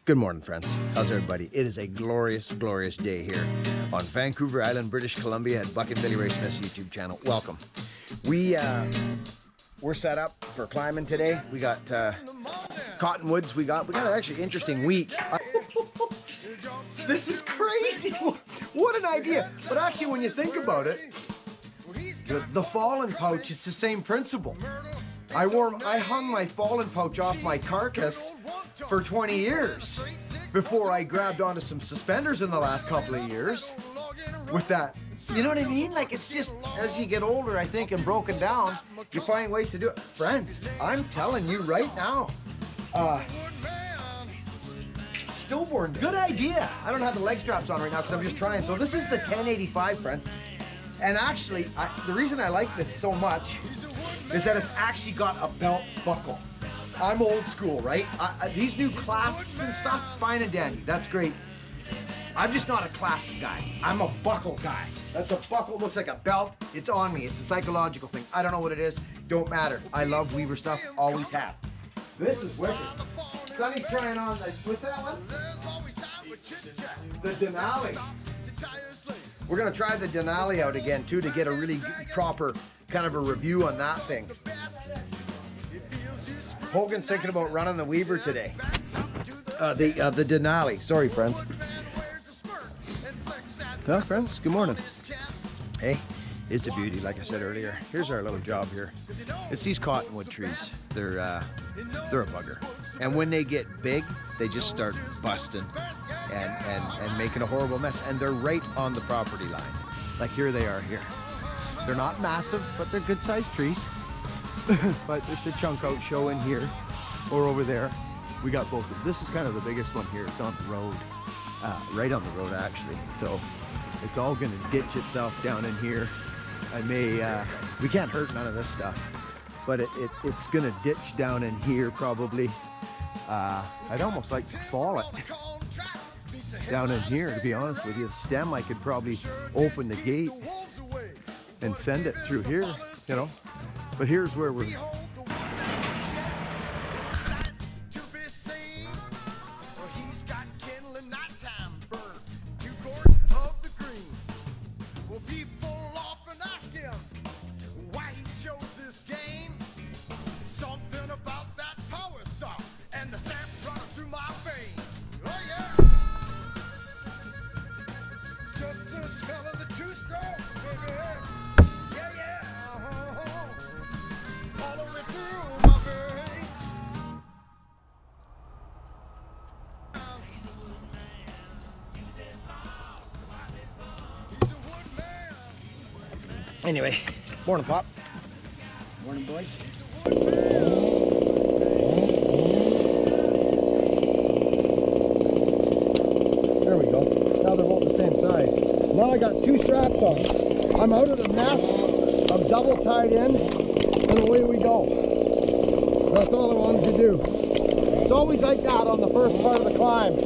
Good morning, friends. How's everybody? It is a glorious, glorious day here on Vancouver Island, British Columbia at Buck and Billy Racemess YouTube channel. Welcome. We're set up for climbing today. We got cottonwoods. We got an actually interesting week. This is crazy. What an idea. But actually, when you think about it, the fallen pouch is the same principle. I hung my fallen pouch off my carcass for 20 years before I grabbed onto some suspenders in the last couple of years with that. You know what I mean? Like, it's just, as you get older, I think, and broken down, you find ways to do it. Friends, I'm telling you right now, stillborn, good idea. I don't have the leg straps on right now because I'm just trying. So this is the 1085, friends. And actually, the reason I like this so much is that it's actually got a belt buckle. I'm old school, right? These new clasps and stuff, fine and dandy, that's great. I'm just not a clasp guy. I'm a buckle guy. That's a buckle, looks like a belt. It's on me, it's a psychological thing. I don't know what it is, don't matter. I love Weaver stuff, always have. This is wicked. Sonny's trying on the, what's that one? The Denali. We're gonna try the Denali out again too to get a really proper kind of a review on that thing. Hogan's thinking about running the Weaver today. The Denali. Sorry, friends. Well, friends, good morning. Hey, it's a beauty, like I said earlier. Here's our little job here. It's these cottonwood trees. They're a bugger. And when they get big, they just start busting and making a horrible mess. And they're right on the property line. Like here they are here. They're not massive, but they're good sized trees. But there's a chunk out showing here or over there. We got both. This is kind of the biggest one here. It's on the road, right on the road actually. So it's all gonna ditch itself down in here. I may, we can't hurt none of this stuff, but it's gonna ditch down in here probably. I'd almost like to fall it down in here, to be honest with you. The stem, I could probably open the gate and send it through here, you know. But here's where we're. Anyway, morning, Pop. Morning, boys. There we go. Now they're both the same size. Now I got two straps on. I'm out of the mess. I'm double tied in, and away we go. That's all I wanted to do. It's always like that on the first part of the climb.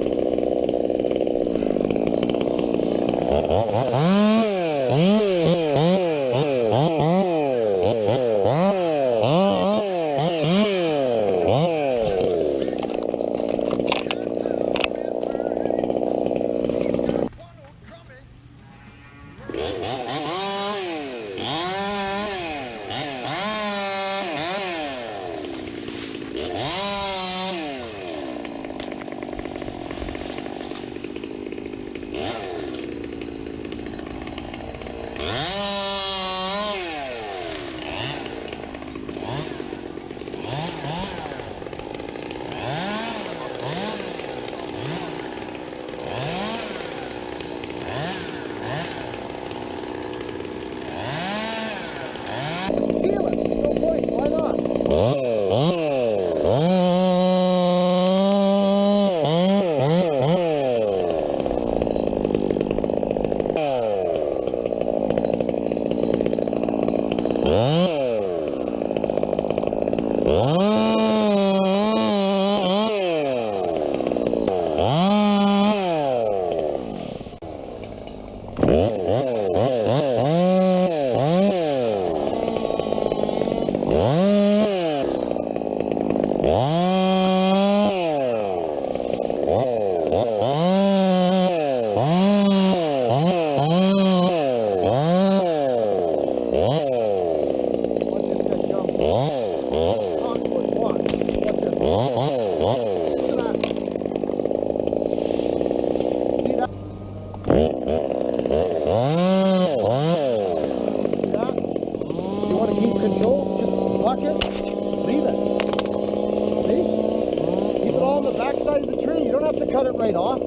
Backside of the tree. You don't have to cut it right off.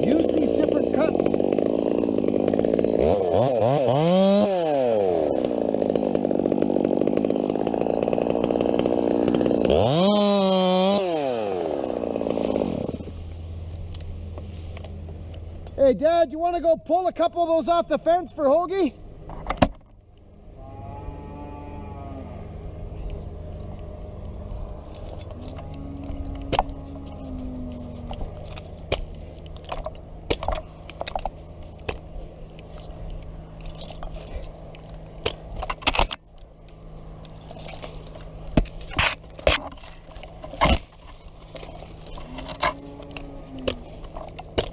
Use these different cuts. Hey Dad, you want to go pull a couple of those off the fence for Hoagie?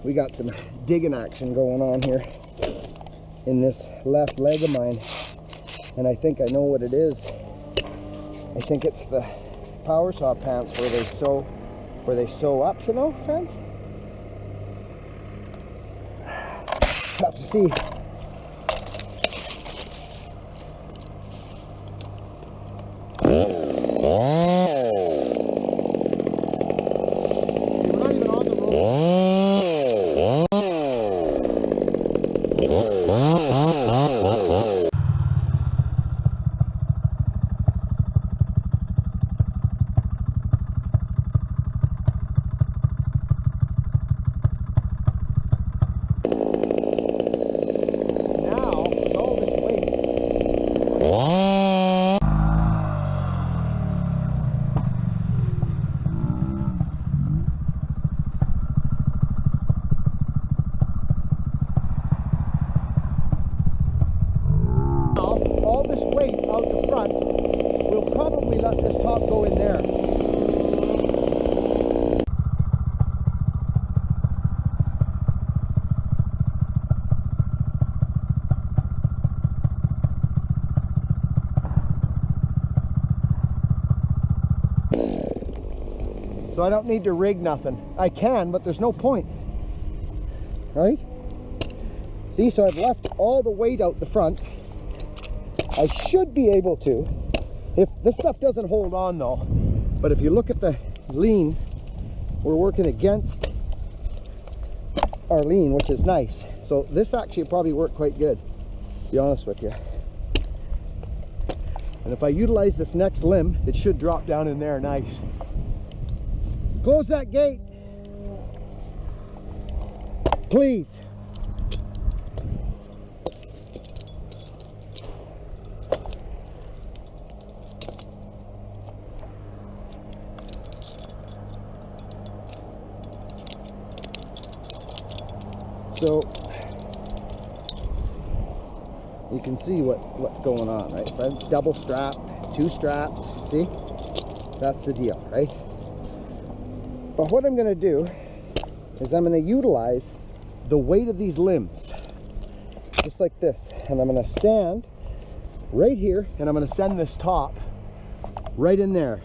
We got some digging action going on here in this left leg of mine, and I think I know what it is. I think it's the power saw pants where they sew up, you know, friends. Have to see. All this weight out the front will probably let this top go in there. So I don't need to rig nothing. I can, but there's no point, right? See, so I've left all the weight out the front. I should be able to, if this stuff doesn't hold on though, but if you look at the lean, we're working against our lean, which is nice. So this actually probably worked quite good, to be honest with you. And if I utilize this next limb, it should drop down in there nice. Close that gate, please. So you can see what's going on, right friends? Double strap, 2 straps, see? That's the deal, right? But what I'm gonna do is I'm gonna utilize the weight of these limbs, just like this. And I'm gonna stand right here and I'm gonna send this top right in there.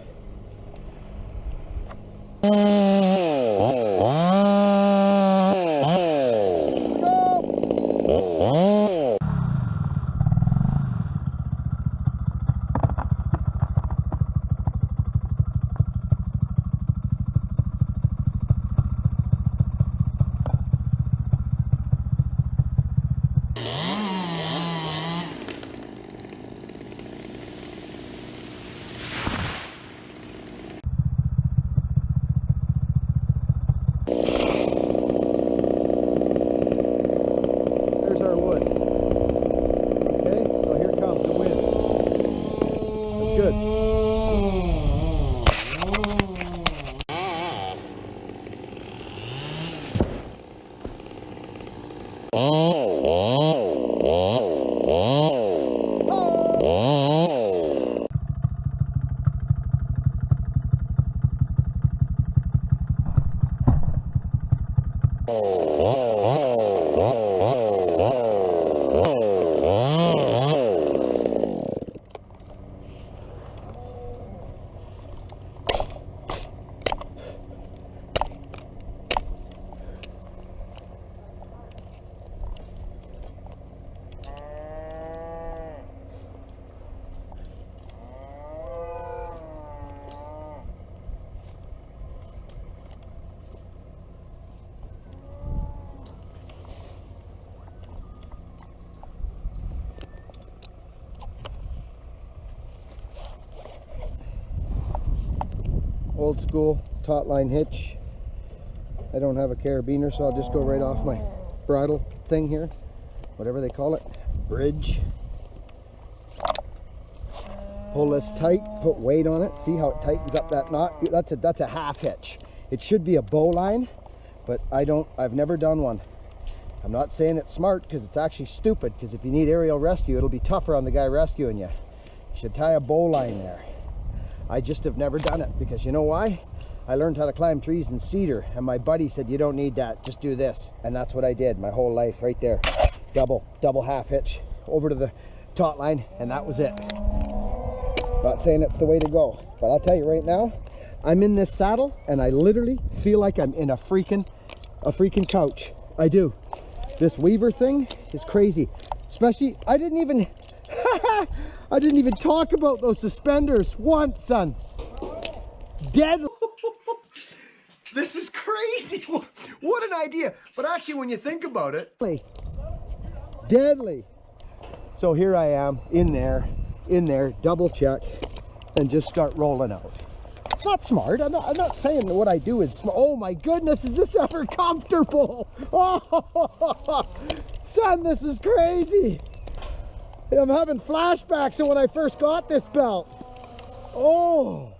old school taut line hitch. I don't have a carabiner, so I'll just go right off my bridle thing here, whatever they call it, bridge. Pull this tight, put weight on it. See how it tightens up that knot? That's a half hitch. It should be a bow line, but I've never done one. I'm not saying it's smart, because it's actually stupid, because if you need aerial rescue, it'll be tougher on the guy rescuing you. You should tie a bow line there. I just have never done it, because you know why? I learned how to climb trees in cedar, and my buddy said, you don't need that, just do this. And that's what I did my whole life, right there. Double half hitch over to the taut line, and that was it. Not saying it's the way to go, but I'll tell you right now, I'm in this saddle and I literally feel like I'm in a freaking couch. I do. This Weaver thing is crazy. Especially, I didn't even talk about those suspenders once, son. Dead. This is crazy. What an idea. But actually, when you think about it, deadly. So here I am in there, double check, and just start rolling out. It's not smart. I'm not saying that what I do is smart. Oh my goodness, is this ever comfortable? Oh, son, this is crazy. I'm having flashbacks of when I first got this belt. Oh,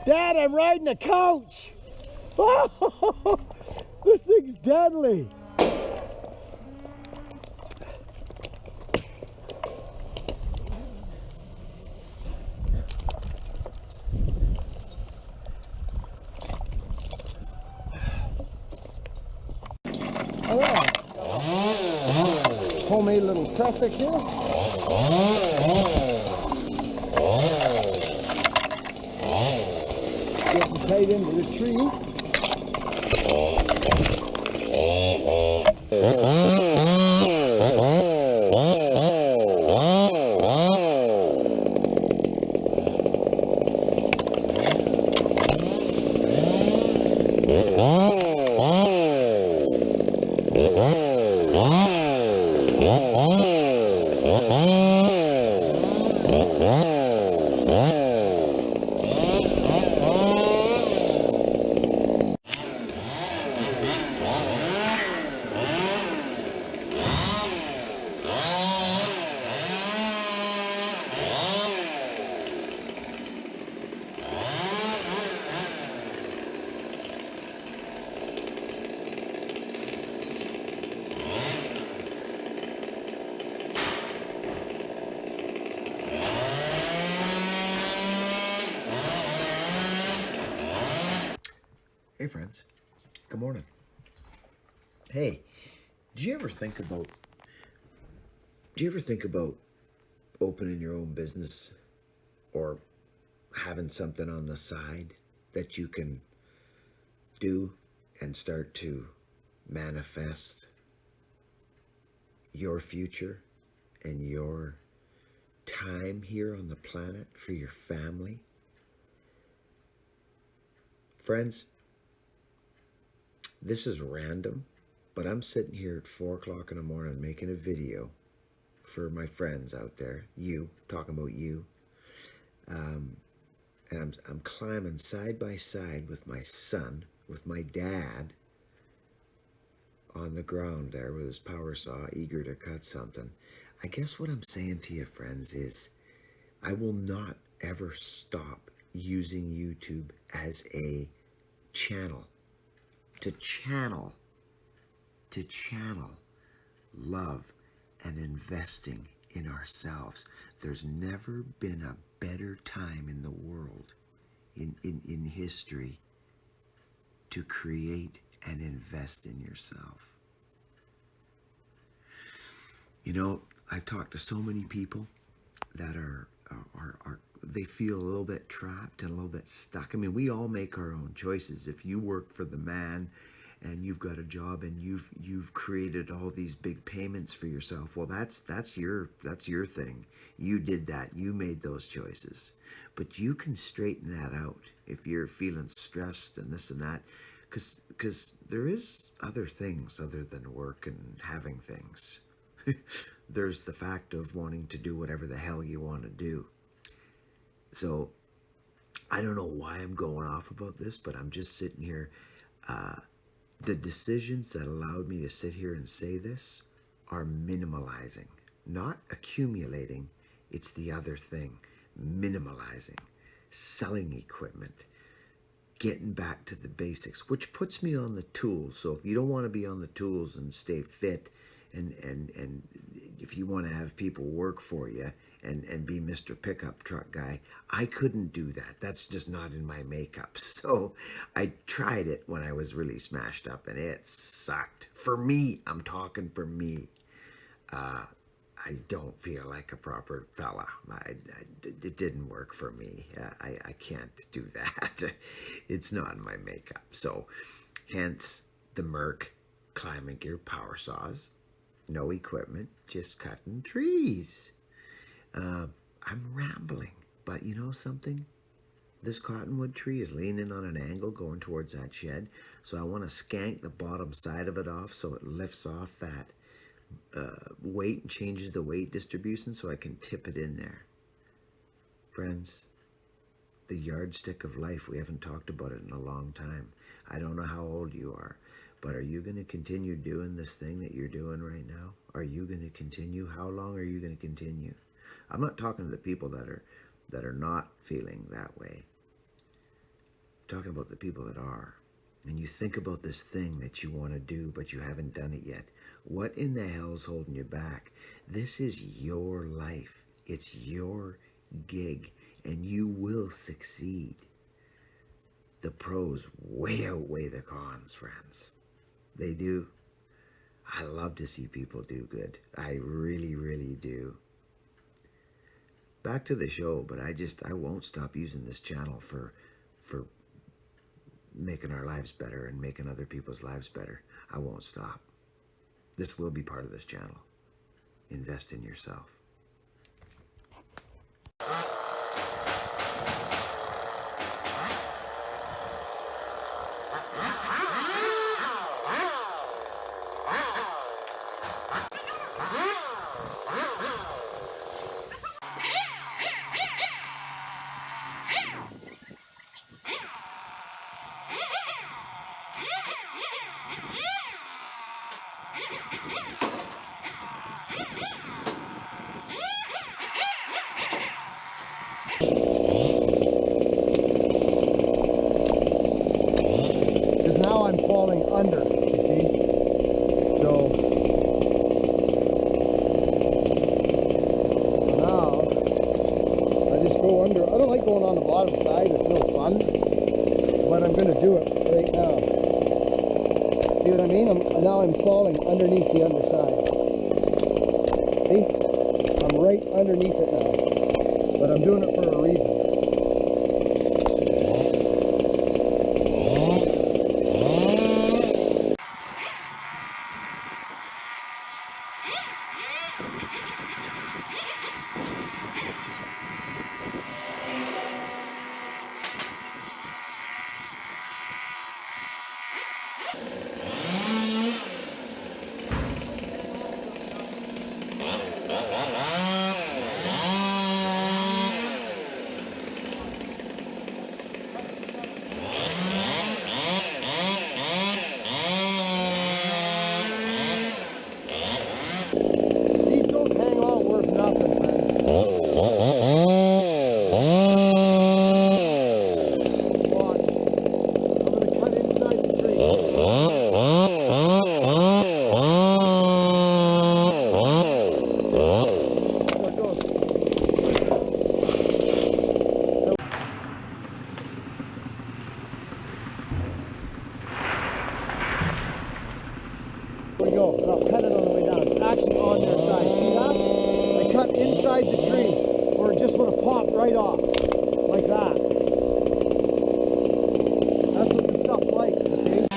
Dad, I'm riding a couch. Oh, this thing's deadly. Homemade little prusik here. Getting tight into the tree. Hey friends, good morning. Hey, do you ever think about opening your own business or having something on the side that you can do and start to manifest your future and your time here on the planet for your family? Friends, this is random, but I'm sitting here at 4 o'clock in the morning making a video for my friends out there, you, talking about you. And I'm climbing side by side with my son, with my dad, on the ground there with his power saw, eager to cut something. I guess what I'm saying to you, friends, is I will not ever stop using YouTube as a channel. To channel love and investing in ourselves. There's never been a better time in the world, in history, to create and invest in yourself. You know, I've talked to so many people that are they feel a little bit trapped and a little bit stuck. I mean, we all make our own choices. If you work for the man and you've got a job and you've created all these big payments for yourself, well, that's your thing. You did that. You made those choices. But you can straighten that out if you're feeling stressed and this and that, because there is other things other than work and having things. There's the fact of wanting to do whatever the hell you want to do. So I don't know why I'm going off about this, but I'm just sitting here. The decisions that allowed me to sit here and say this are minimalizing, not accumulating. It's the other thing, minimalizing, selling equipment, getting back to the basics, which puts me on the tools. So if you don't want to be on the tools and stay fit, and if you want to have people work for you and be Mr. Pickup Truck Guy, I couldn't do that. That's just not in my makeup. So I tried it when I was really smashed up, and it sucked. For me, I'm talking for me. I don't feel like a proper fella. It didn't work for me. I can't do that. It's not in my makeup. So hence the Merc climbing gear power saws. No equipment, just cutting trees. I'm rambling, but you know something? This cottonwood tree is leaning on an angle going towards that shed. So I want to skank the bottom side of it off so it lifts off that weight and changes the weight distribution so I can tip it in there. Friends, the yardstick of life, we haven't talked about it in a long time. I don't know how old you are, but are you going to continue doing this thing that you're doing right now? Are you going to continue? How long are you going to continue? I'm not talking to the people that are not feeling that way. I'm talking about the people that are. And you think about this thing that you want to do, but you haven't done it yet. What in the hell's holding you back? This is your life. It's your gig, and you will succeed. The pros way outweigh the cons, friends. They do. I love to see people do good. I really, really do. Back to the show, but I won't stop using this channel for making our lives better and making other people's lives better. I won't stop. This will be part of this channel. Invest in yourself. Because now I'm falling under, you see? So now I just go under. I don't like going on the bottom side, it's no fun, but I'm going to do it right now. See what I mean? Now I'm falling underneath the underside. See? I'm right underneath it now, but I'm doing it for a reason. There we go, and I'll cut it on the way down. It's actually on their side. See that? I cut inside the tree, or it just would have popped right off, like that. That's what this stuff's like, you see?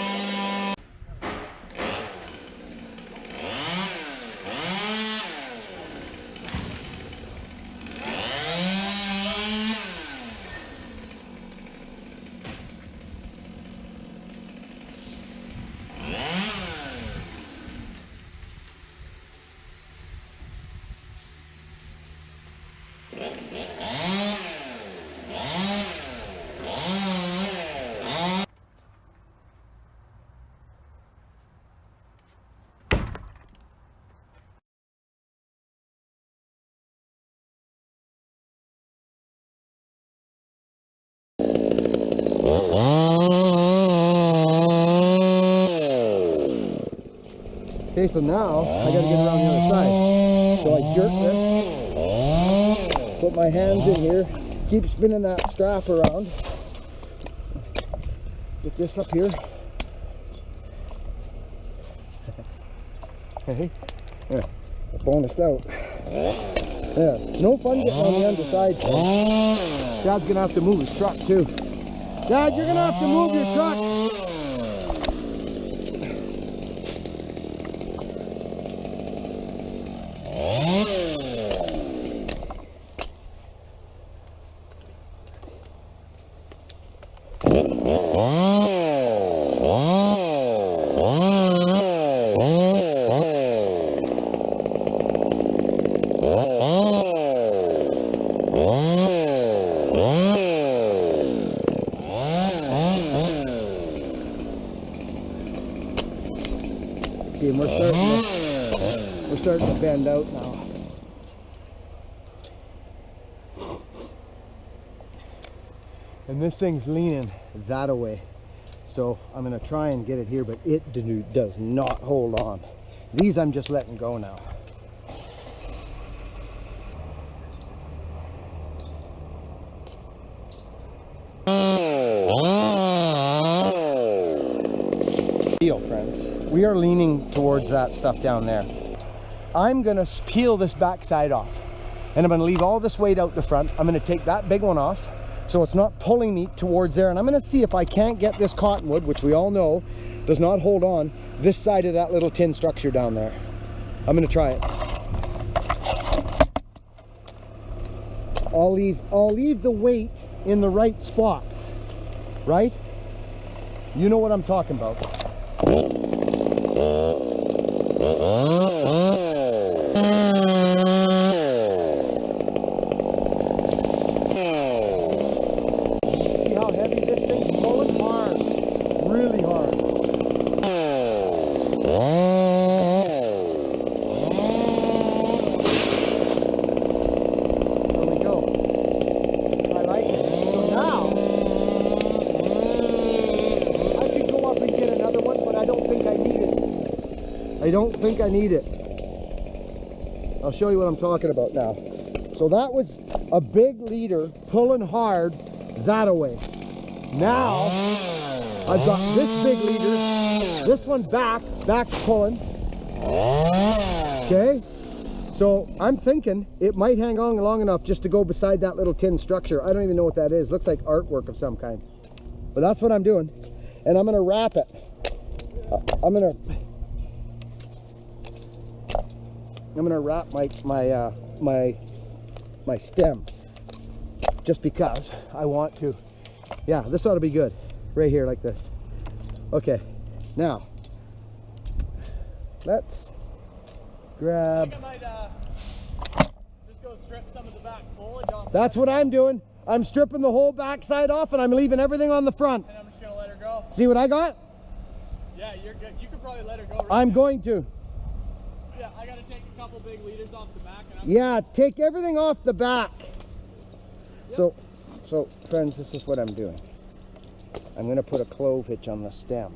Okay, so now I gotta get around the other side. So I jerk this, put my hands in here, keep spinning that strap around. Get this up here. Okay, yeah, bonused out. Yeah, it's no fun getting on the underside. Dad's gonna have to move his truck too. Dad, you're gonna have to move your truck. See, and we're starting to bend out now. And this thing's leaning that away. So I'm gonna try and get it here, but it does not hold on. These I'm just letting go now. Friends, we are leaning towards that stuff down there. I'm gonna peel this backside off, and I'm gonna leave all this weight out the front. I'm gonna take that big one off so it's not pulling me towards there, and I'm gonna see if I can't get this cottonwood, which we all know does not hold on, this side of that little tin structure down there. I'm gonna try it. I'll leave the weight in the right spots, right? You know what I'm talking about. See how heavy this thing's pulling? Hard, really hard. There we go. I like it. So now I could go up and get another one, but I don't think I need it. I don't think I need it. I'll show you what I'm talking about now. So that was a big leader pulling hard that away. Now I've got this big leader, this one back pulling. Okay, so I'm thinking it might hang on long enough just to go beside that little tin structure. I don't even know what that is. Looks like artwork of some kind, but that's what I'm doing. And I'm gonna wrap it. I'm gonna wrap my stem, just because I want to. Yeah, this ought to be good, right here like this. Okay, now let's grab. I think I might just go strip some of the back foliage off. That's what I'm doing. I'm stripping the whole backside off, and I'm leaving everything on the front. And I'm just gonna let her go. See what I got? Yeah, you're good. You could probably let her go. Right I'm now. going to. Yeah, I gotta take a couple big leaders off the back. And Yeah, take everything off the back. Yep. So friends, this is what I'm doing. I'm gonna put a clove hitch on the stem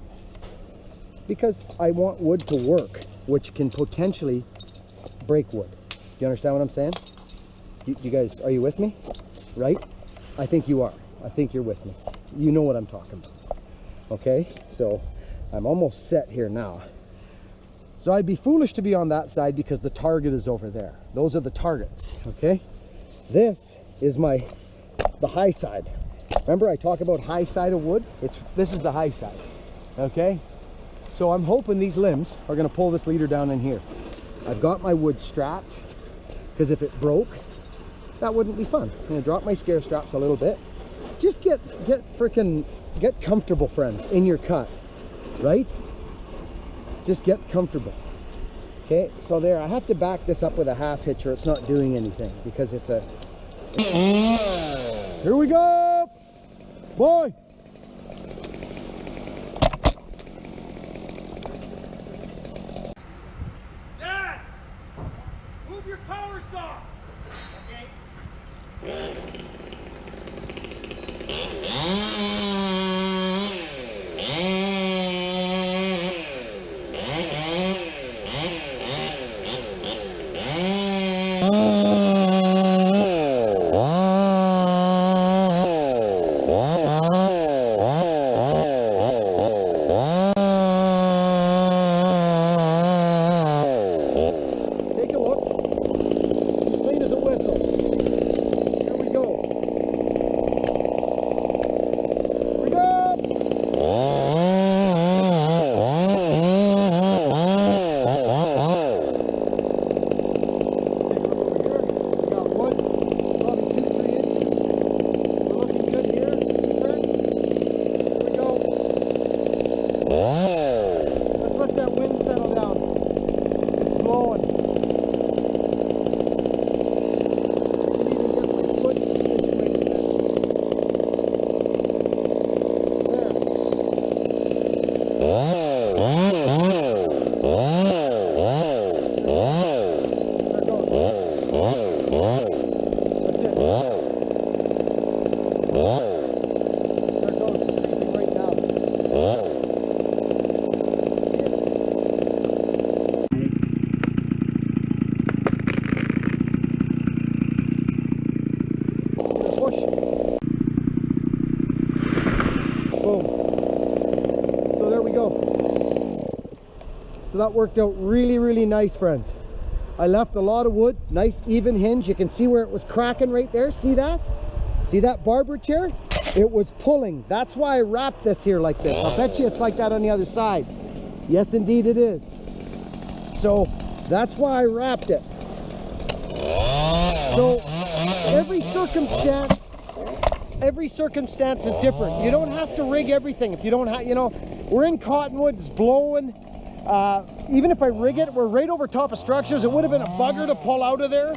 because I want wood to work, which can potentially break wood. Do you understand what I'm saying? You guys, are you with me? Right? I think you are. I think you're with me. You know what I'm talking about. Okay, so I'm almost set here now. So I'd be foolish to be on that side because the target is over there. Those are the targets, okay? This is the high side. Remember I talk about high side of wood? This is the high side, okay? So I'm hoping these limbs are gonna pull this leader down in here. I've got my wood strapped, because if it broke, that wouldn't be fun. I'm gonna drop my scare straps a little bit. Just get comfortable, friends, in your cut, right? Just get comfortable. Okay, so there, I have to back this up with a half hitch or it's not doing anything because it's a... Here we go! Boy! Dad! Move your power saw! Okay. So that worked out really, really nice, friends. I left a lot of wood, nice even hinge. You can see where it was cracking right there. See that? See that barber chair? It was pulling. That's why I wrapped this here like this. I'll bet you it's like that on the other side. Yes, indeed it is. So that's why I wrapped it. So every circumstance is different. You don't have to rig everything. If you don't have, you know, we're in cottonwood, it's blowing. Even if I rig it, we're right over top of structures. It would have been a bugger to pull out of there.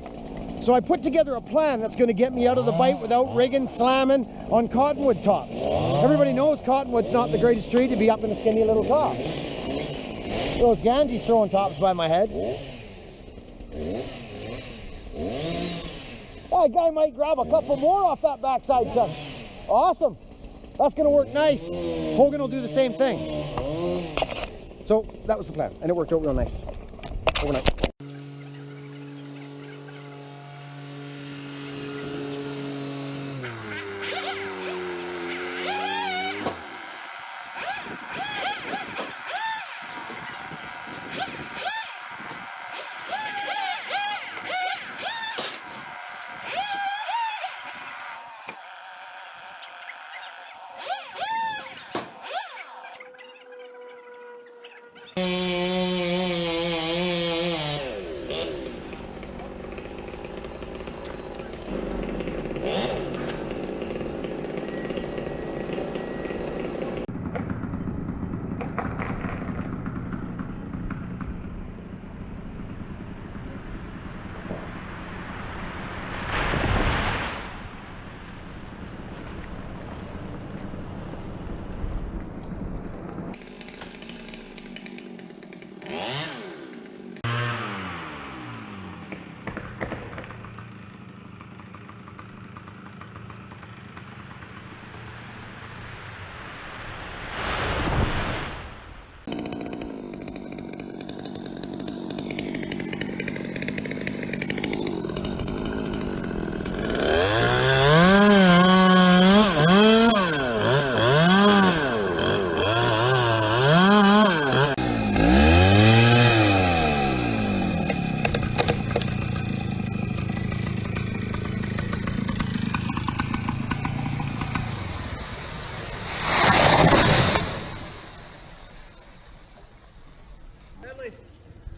So I put together a plan that's going to get me out of the bite without rigging, slamming on cottonwood tops. Everybody knows cottonwood's not the greatest tree to be up in the skinny little top. Those Ganges throwing tops by my head. That guy might grab a couple more off that backside, son. Awesome. That's going to work nice. Hogan will do the same thing. So that was the plan, and it worked out real nice. Overnight.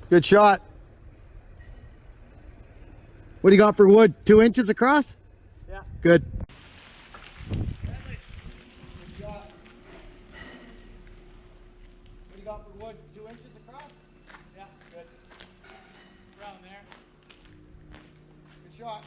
Good shot. What do you got for wood? 2 inches across? Yeah. Good. Good shot. What do you got for wood? 2 inches across? Yeah, good. Around there. Good shot.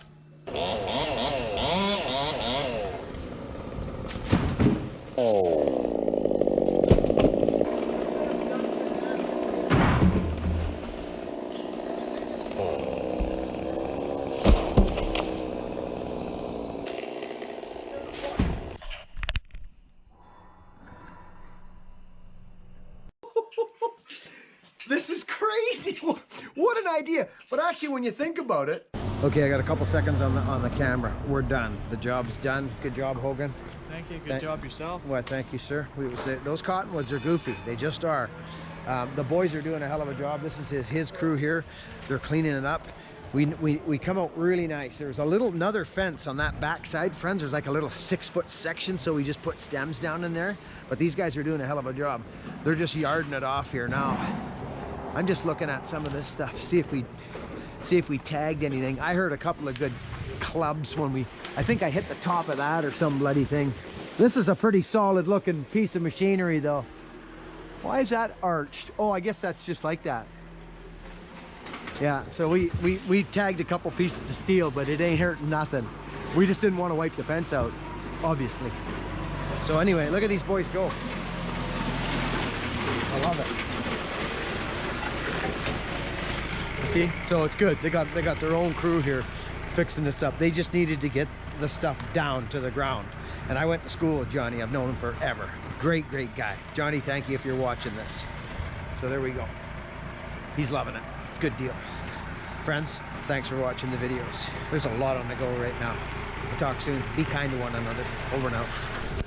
This is crazy. What an idea. But actually, when you think about it. Okay, I got a couple seconds on the camera. We're done. The job's done. Good job, Hogan. Thank you. Good job yourself. Well, thank you, sir. Those cottonwoods are goofy. They just are. The boys are doing a hell of a job. This is his crew here. They're cleaning it up. We come out really nice. There's another fence on that back side, friends. There's like a little 6-foot section, so we just put stems down in there. But these guys are doing a hell of a job. They're just yarding it off here now. I'm just looking at some of this stuff, see if we tagged anything. I heard a couple of good clubs when I think I hit the top of that or some bloody thing. This is a pretty solid looking piece of machinery though. Why is that arched? Oh, I guess that's just like that. Yeah, so we tagged a couple pieces of steel, but it ain't hurting nothing. We just didn't want to wipe the fence out, obviously. So anyway, look at these boys go. I love it. You see? So it's good. They got their own crew here fixing this up. They just needed to get the stuff down to the ground. And I went to school with Johnny. I've known him forever. Great, great guy. Johnny, thank you if you're watching this. So there we go. He's loving it. Good deal. Friends, thanks for watching the videos. There's a lot on the go right now. We'll talk soon. Be kind to one another. Over and out.